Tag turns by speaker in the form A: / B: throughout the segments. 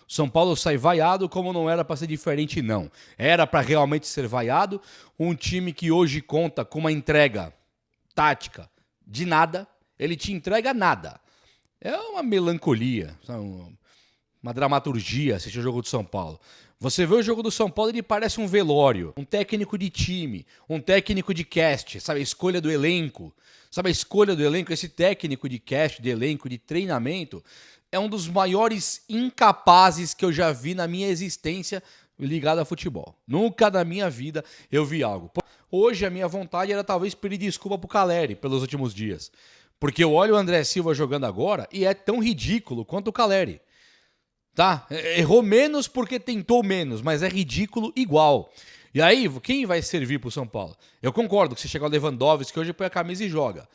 A: São Paulo sai vaiado como não era para ser diferente, não. Era para realmente ser vaiado. Um time que hoje conta com uma entrega tática de nada. Ele te entrega nada. É uma melancolia, uma dramaturgia assistir o jogo do São Paulo. Você vê o jogo do São Paulo, ele parece um velório. Um técnico de time, um técnico de cast, sabe? A escolha do elenco. Sabe a escolha do elenco? Esse técnico de cast, de elenco, de treinamento, é um dos maiores incapazes que eu já vi na minha existência ligado a futebol. Nunca na minha vida eu vi algo. Hoje a minha vontade era talvez pedir desculpa pro Caleri pelos últimos dias. Porque eu olho o André Silva jogando agora e é tão ridículo quanto o Caleri. Tá? Errou menos porque tentou menos, mas é ridículo igual. E aí, quem vai servir pro São Paulo? Eu concordo que se chegar o Lewandowski hoje põe a camisa e joga.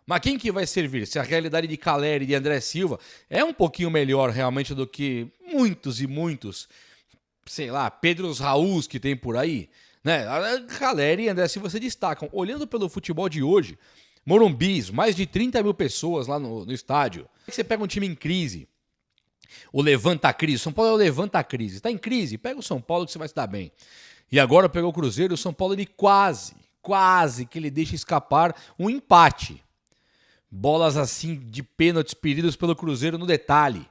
A: Mas quem que vai servir? Se a realidade de Caleri e de André Silva é um pouquinho melhor realmente do que muitos e muitos, sei lá, Pedros Raús que tem por aí, né? Caleri e André Silva se destacam. Olhando pelo futebol de hoje, Morumbis, mais de 30 mil pessoas lá no estádio. Você pega um time em crise, o levanta a crise. São Paulo é o levanta a crise. Está em crise? Pega o São Paulo que você vai se dar bem. E agora pegou o Cruzeiro. O São Paulo ele quase que ele deixa escapar um empate. Bolas assim de pênaltis pedidos pelo Cruzeiro no detalhe.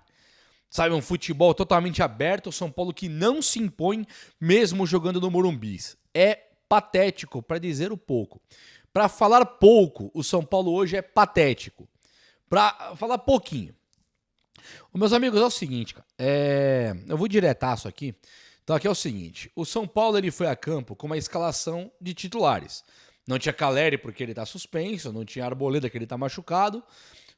A: Sabe, um futebol totalmente aberto. O São Paulo que não se impõe mesmo jogando no Morumbis. É patético, para dizer o pouco. Para falar pouco, o São Paulo hoje é patético. Para falar pouquinho. Meus amigos, é o seguinte, cara. Eu vou diretaço aqui. Então aqui é o seguinte. O São Paulo ele foi a campo com uma escalação de titulares. Não tinha Caleri porque ele tá suspenso, não tinha Arboleda que ele tá machucado.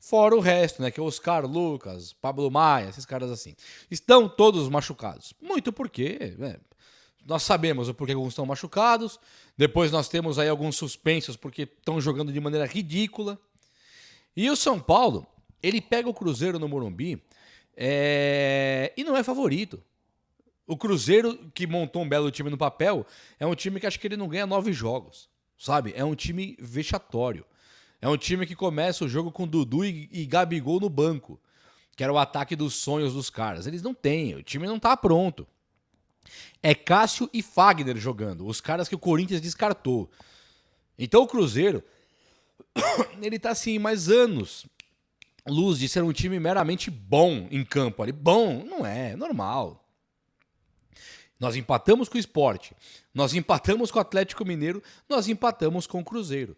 A: Fora o resto, né? Que é Oscar, Lucas, Pablo Maia, esses caras assim. Estão todos machucados. Muito porque, né, nós sabemos o porquê alguns estão machucados. Depois nós temos aí alguns suspensos porque estão jogando de maneira ridícula. E o São Paulo, ele pega o Cruzeiro no Morumbi e não é favorito. O Cruzeiro, que montou um belo time no papel, é um time que acho que ele não ganha 9 jogos, sabe? É um time vexatório. É um time que começa o jogo com Dudu e Gabigol no banco, que era o ataque dos sonhos dos caras. Eles não têm, o time não tá pronto. É Cássio e Fagner jogando, os caras que o Corinthians descartou. Então o Cruzeiro, ele tá assim, mais anos luz de ser um time meramente bom em campo ali. Bom, não é normal. Nós empatamos com o Sport, nós empatamos com o Atlético Mineiro, nós empatamos com o Cruzeiro.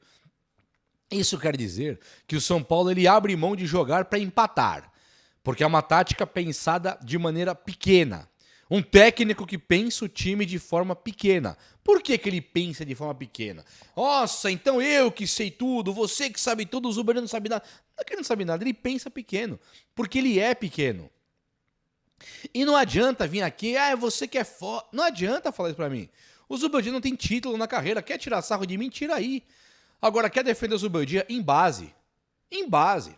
A: Isso quer dizer que o São Paulo ele abre mão de jogar para empatar, porque é uma tática pensada de maneira pequena. Um técnico que pensa o time de forma pequena. Por que ele pensa de forma pequena? Nossa, então eu que sei tudo, você que sabe tudo, o Zuber não sabe nada. Não é que ele não sabe nada, ele pensa pequeno, porque ele é pequeno. E não adianta vir aqui, você que é foda. Não adianta falar isso pra mim. O Zubeldia não tem título na carreira, quer tirar sarro de mim? Tira aí. Agora, quer defender o Zubeldia? Em base. Em base.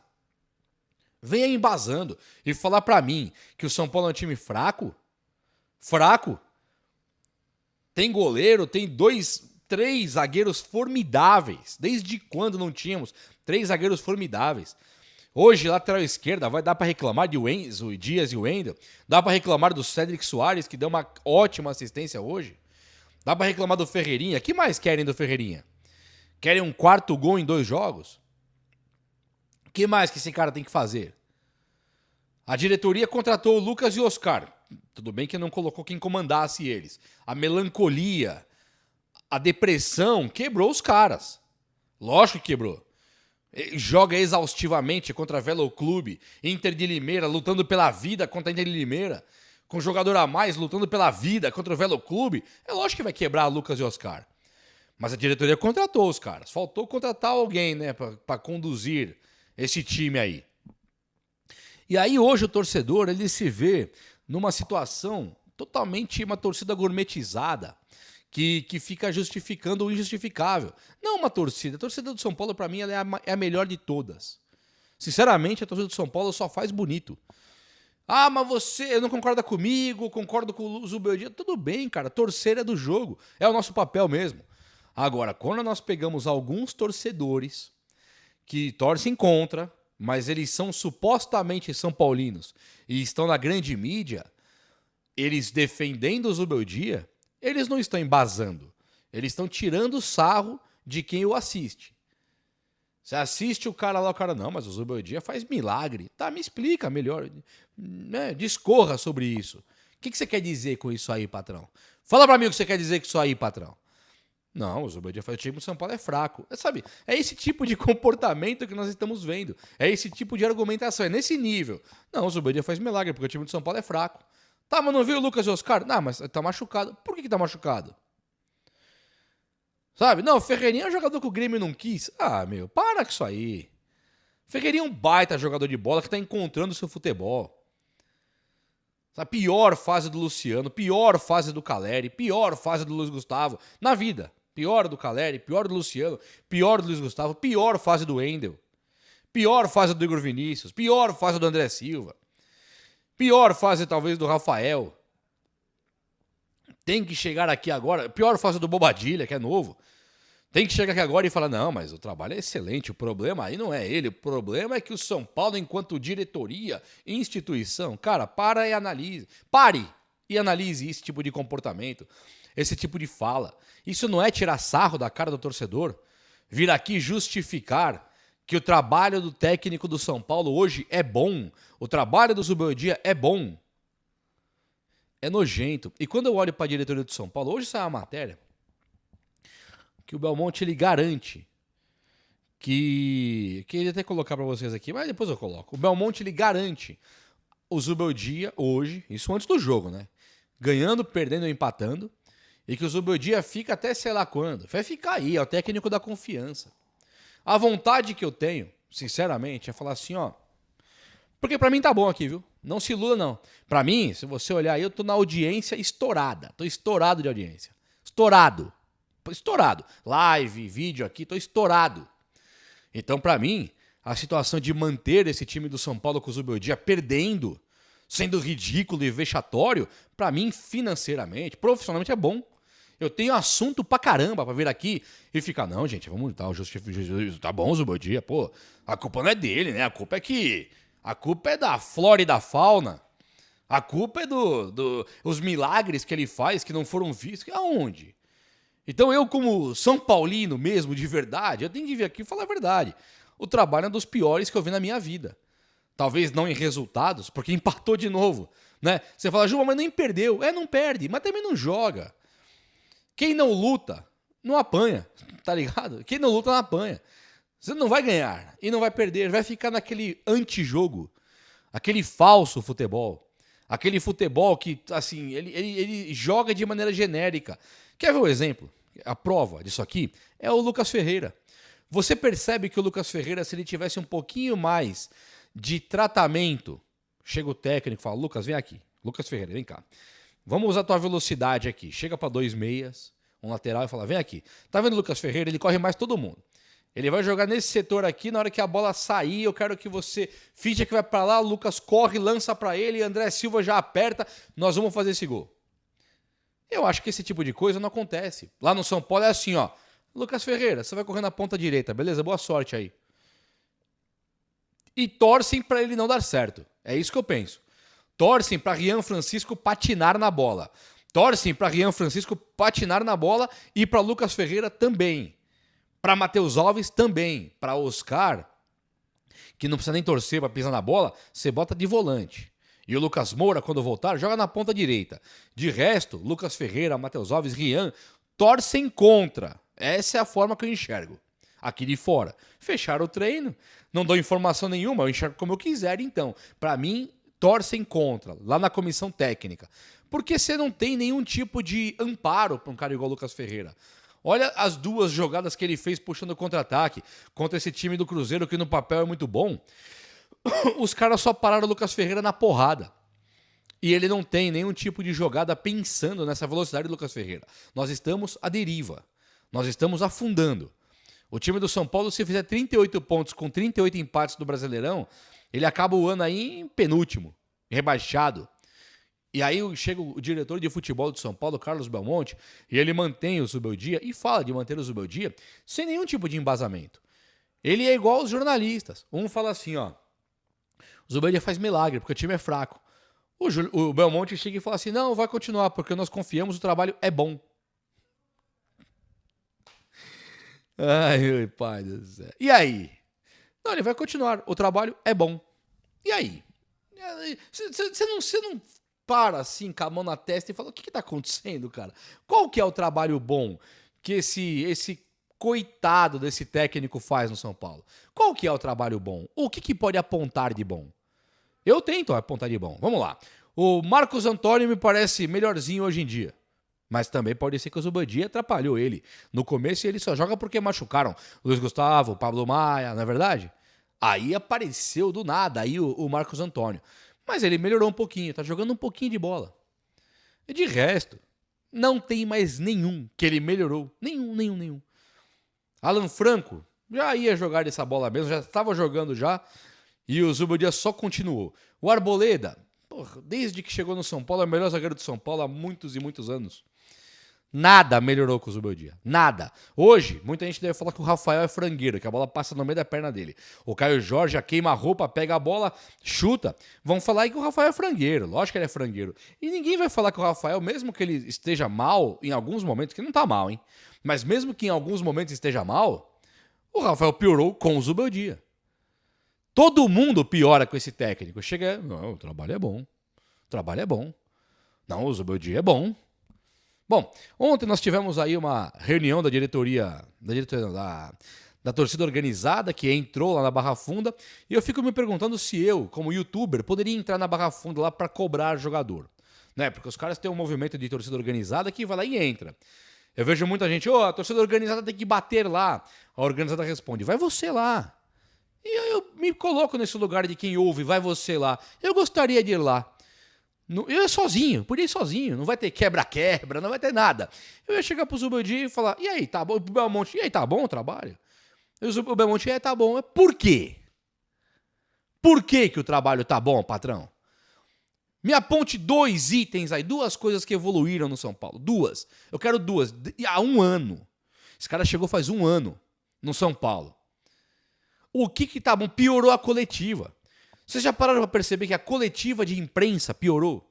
A: Venha embasando e falar pra mim que o São Paulo é um time fraco? Fraco? Tem goleiro, tem 3 zagueiros formidáveis. Desde quando não tínhamos 3 zagueiros formidáveis? Hoje, lateral esquerda, vai dar para reclamar de Enzo, Dias e Wendel. Dá para reclamar do Cédric Soares, que deu uma ótima assistência hoje. Dá para reclamar do Ferreirinha. O que mais querem do Ferreirinha? Querem um 4º gol em 2 jogos? O que mais que esse cara tem que fazer? A diretoria contratou o Lucas e o Oscar. Tudo bem que não colocou quem comandasse eles. A melancolia, a depressão quebrou os caras. Lógico que quebrou. Joga exaustivamente contra Velo Clube, Inter de Limeira, lutando pela vida contra a Inter de Limeira, com jogador a mais lutando pela vida contra o Velo Clube. É lógico que vai quebrar Lucas e Oscar. Mas a diretoria contratou os caras. Faltou contratar alguém, né, para conduzir esse time aí. E aí hoje o torcedor ele se vê numa situação totalmente uma torcida gourmetizada, que fica justificando o injustificável. Não uma torcida. A torcida do São Paulo, para mim, ela é a melhor de todas. Sinceramente, a torcida do São Paulo só faz bonito. Mas você não concorda comigo, concordo com o Zubeldia. Tudo bem, cara. Torcer é do jogo. É o nosso papel mesmo. Agora, quando nós pegamos alguns torcedores que torcem contra, mas eles são supostamente são paulinos e estão na grande mídia, eles defendendo o Zubeldia, eles não estão embasando. Eles estão tirando sarro de quem o assiste. Você assiste o cara lá, o cara, não, mas o Zubeldia faz milagre. Tá, me explica melhor. Né? Discorra sobre isso. O que você quer dizer com isso aí, patrão? Fala pra mim o que você quer dizer com isso aí, patrão. Não, o Zubeldia faz o time do São Paulo é fraco. Sabe, é esse tipo de comportamento que nós estamos vendo. É esse tipo de argumentação, é nesse nível. Não, o Zubeldia faz milagre, porque o time do São Paulo é fraco. Tá, mas não viu o Lucas e o Oscar? Não, mas tá machucado. Por que tá machucado? Sabe? Não, o Ferreirinha é um jogador que o Grêmio não quis. Ah, meu, para com isso aí. Ferreirinha é um baita jogador de bola que tá encontrando o seu futebol. A pior fase do Luciano, pior fase do Caleri, pior fase do Luiz Gustavo na vida. Pior do Caleri, pior do Luciano, pior do Luiz Gustavo, pior fase do Wendel. Pior fase do Igor Vinícius, pior fase do André Silva. Pior fase talvez do Rafael. Tem que chegar aqui agora, pior fase do Bobadilha, que é novo. Tem que chegar aqui agora e falar, não, mas o trabalho é excelente, o problema aí não é ele, o problema é que o São Paulo, enquanto diretoria, instituição, cara, para e analise. Pare e analise esse tipo de comportamento, esse tipo de fala. Isso não é tirar sarro da cara do torcedor, vir aqui justificar que o trabalho do técnico do São Paulo hoje é bom, o trabalho do Zubeldia é bom. É nojento. E quando eu olho para a diretoria do São Paulo, hoje sai uma matéria que o Belmonte ele garante que queria até colocar para vocês aqui, mas depois eu coloco. O Belmonte ele garante o Zubeldia hoje, isso antes do jogo, né? Ganhando, perdendo ou empatando, e que o Zubeldia fica até sei lá quando. Vai ficar aí, é o técnico da confiança. A vontade que eu tenho, sinceramente, é falar assim, ó, porque pra mim tá bom aqui, viu? Não se ilula, não. Pra mim, se você olhar aí, eu tô na audiência estourada. Tô estourado de audiência. Estourado. Estourado. Live, vídeo aqui, tô estourado. Então, pra mim, a situação de manter esse time do São Paulo com o Zubeldia perdendo, sendo ridículo e vexatório, pra mim, financeiramente, profissionalmente é bom. Eu tenho assunto pra caramba pra vir aqui e ficar, não, gente, vamos dar o tá bom, Zubeldia, pô, a culpa não é dele, né? A culpa é da flora e da fauna. A culpa é os milagres que ele faz que não foram vistos. Aonde? Então eu, como São Paulino mesmo, de verdade, eu tenho que vir aqui e falar a verdade. O trabalho é um dos piores que eu vi na minha vida. Talvez não em resultados, porque empatou de novo. Né? Você fala, Juba, mas nem perdeu. Não perde, mas também não joga. Quem não luta, não apanha, tá ligado? Quem não luta, não apanha. Você não vai ganhar e não vai perder, vai ficar naquele antijogo, aquele falso futebol. Aquele futebol que, assim, ele joga de maneira genérica. Quer ver o exemplo? A prova disso aqui é o Lucas Ferreira. Você percebe que o Lucas Ferreira, se ele tivesse um pouquinho mais de tratamento, chega o técnico e fala, Lucas, vem aqui. Lucas Ferreira, vem cá. Vamos usar a tua velocidade aqui. Chega para 2 meias, um lateral e fala, vem aqui. Tá vendo o Lucas Ferreira? Ele corre mais todo mundo. Ele vai jogar nesse setor aqui, na hora que a bola sair, eu quero que você finja que vai para lá, o Lucas corre, lança para ele, André Silva já aperta, nós vamos fazer esse gol. Eu acho que esse tipo de coisa não acontece. Lá no São Paulo é assim, ó. Lucas Ferreira, você vai correr na ponta direita, beleza? Boa sorte aí. E torcem para ele não dar certo. É isso que eu penso. Torcem para Rian Francisco patinar na bola. Torcem para Rian Francisco patinar na bola e para Lucas Ferreira também. Para Matheus Alves também. Para Oscar, que não precisa nem torcer para pisar na bola, você bota de volante. E o Lucas Moura, quando voltar, joga na ponta direita. De resto, Lucas Ferreira, Matheus Alves, Rian, torcem contra. Essa é a forma que eu enxergo. Aqui de fora. Fecharam o treino, não dou informação nenhuma, eu enxergo como eu quiser, então. Para mim, torcem contra, lá na comissão técnica. Porque você não tem nenhum tipo de amparo para um cara igual o Lucas Ferreira. Olha as 2 jogadas que ele fez puxando o contra-ataque contra esse time do Cruzeiro, que no papel é muito bom. Os caras só pararam o Lucas Ferreira na porrada. E ele não tem nenhum tipo de jogada pensando nessa velocidade do Lucas Ferreira. Nós estamos à deriva. Nós estamos afundando. O time do São Paulo, se fizer 38 pontos com 38 empates do Brasileirão, ele acaba o ano aí em penúltimo, rebaixado. E aí chega o diretor de futebol do São Paulo, Carlos Belmonte, e ele mantém o Zubeldia e fala de manter o Zubeldia sem nenhum tipo de embasamento. Ele é igual aos jornalistas. Um fala assim, ó, o Zubeldia faz milagre porque o time é fraco. O Belmonte chega e fala assim, não, vai continuar, porque nós confiamos, o trabalho é bom. Ai, meu pai do céu. E aí? Não, ele vai continuar, o trabalho é bom. E aí? Você não para assim, com a mão na testa e fala, o que tá acontecendo, cara? Qual que é o trabalho bom que esse coitado desse técnico faz no São Paulo? Qual que é o trabalho bom? O que pode apontar de bom? Eu tento apontar de bom. Vamos lá. O Marcos Antônio me parece melhorzinho hoje em dia. Mas também pode ser que o Zubeldia atrapalhou ele. No começo ele só joga porque machucaram o Luiz Gustavo, o Pablo Maia, não é verdade? Aí apareceu do nada aí o Marcos Antônio. Mas ele melhorou um pouquinho, tá jogando um pouquinho de bola. E de resto, não tem mais nenhum que ele melhorou. Nenhum. Alan Franco já ia jogar essa bola mesmo, já estava jogando já. E o Zubeldia só continuou. O Arboleda, porra, desde que chegou no São Paulo, é o melhor zagueiro do São Paulo há muitos e muitos anos. Nada melhorou com o Zubeldia. Nada. Hoje, muita gente deve falar que o Rafael é frangueiro, que a bola passa no meio da perna dele. O Caio Jorge já queima a roupa, pega a bola, chuta. Vão falar aí que o Rafael é frangueiro. Lógico que ele é frangueiro. E ninguém vai falar que o Rafael, mesmo que ele esteja mal em alguns momentos, que não tá mal, hein? Mas mesmo que em alguns momentos esteja mal, o Rafael piorou com o Zubeldia. Todo mundo piora com esse técnico. Chega, não, o trabalho é bom. O trabalho é bom. Não, o Zubeldia é bom. Bom, ontem nós tivemos aí uma reunião da diretoria da torcida organizada que entrou lá na Barra Funda e eu fico me perguntando se eu, como youtuber, poderia entrar na Barra Funda lá para cobrar jogador. Né? Porque os caras têm um movimento de torcida organizada que vai lá e entra. Eu vejo muita gente, a torcida organizada tem que bater lá. A organizada responde, vai você lá. E eu me coloco nesse lugar de quem ouve, vai você lá. Eu gostaria de ir lá. Eu ia sozinho, podia ir sozinho, não vai ter quebra-quebra, não vai ter nada. Eu ia chegar pro Zubeldia e falar, e aí, tá bom? O Belmonte, e aí, tá bom o trabalho? E o Belmonte, tá bom. Por quê? Por que o trabalho tá bom, patrão? Me aponte 2 itens aí, 2 coisas que evoluíram no São Paulo. 2. Eu quero 2. Há 1 ano. Esse cara chegou faz 1 ano no São Paulo. O que tá bom? Piorou a coletiva. Vocês já pararam para perceber que a coletiva de imprensa piorou?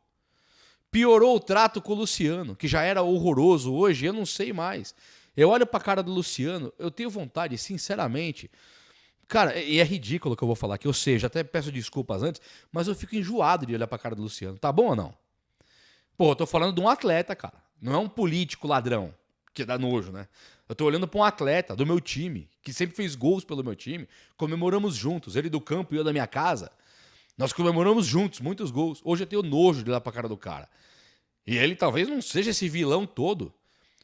A: Piorou o trato com o Luciano, que já era horroroso hoje, eu não sei mais. Eu olho para a cara do Luciano, eu tenho vontade, sinceramente. Cara, e é ridículo o que eu vou falar aqui, ou seja, até peço desculpas antes, mas eu fico enjoado de olhar para a cara do Luciano. Tá bom ou não? Pô, eu tô falando de um atleta, cara. Não é um político ladrão, que dá nojo, né? Eu tô olhando para um atleta do meu time, que sempre fez gols pelo meu time. Comemoramos juntos, ele do campo e eu da minha casa. Nós comemoramos juntos, muitos gols. Hoje eu tenho nojo de olhar pra cara do cara. E ele talvez não seja esse vilão todo.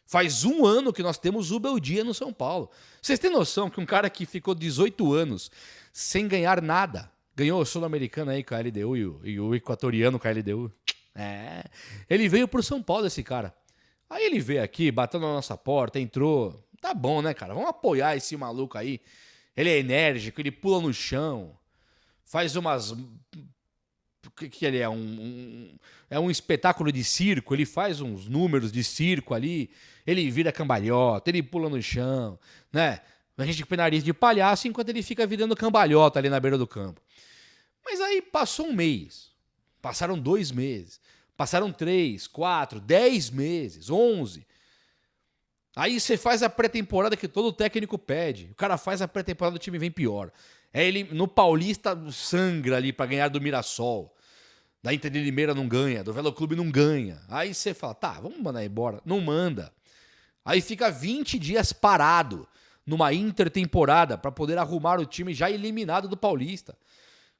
A: Faz 1 ano que nós temos o Zubeldia no São Paulo. Vocês têm noção que um cara que ficou 18 anos sem ganhar nada, ganhou o Sul-Americano aí com a LDU e o equatoriano com a LDU. Ele veio pro São Paulo, esse cara. Aí ele veio aqui, bateu na nossa porta, entrou. Tá bom, né, cara? Vamos apoiar esse maluco aí. Ele é enérgico, ele pula no chão. Faz umas... O que ele é? É um espetáculo de circo. Ele faz uns números de circo ali. Ele vira cambalhota, ele pula no chão, né? A gente põe nariz de palhaço enquanto ele fica virando cambalhota ali na beira do campo. Mas aí passou 1 mês. Passaram 2 meses. Passaram 3, 4, 10 meses, 11. Aí você faz a pré-temporada que todo técnico pede. O cara faz a pré-temporada, o time vem pior. Ele no Paulista sangra ali pra ganhar do Mirassol. Da Inter de Limeira não ganha, do Velo Clube não ganha. Aí você fala, tá, vamos mandar embora. Não manda. Aí fica 20 dias parado numa intertemporada pra poder arrumar o time já eliminado do Paulista.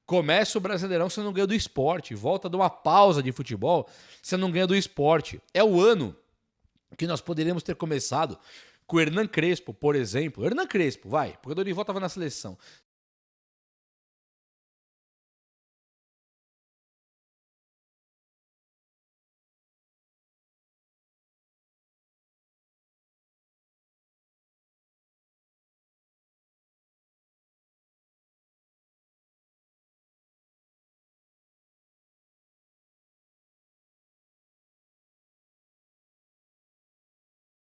A: Começa o Brasileirão, você não ganha do Sport. Volta de uma pausa de futebol, você não ganha do Sport. É o ano que nós poderíamos ter começado com o Hernan Crespo, por exemplo. Hernan Crespo, vai, porque o Dorival estava na seleção.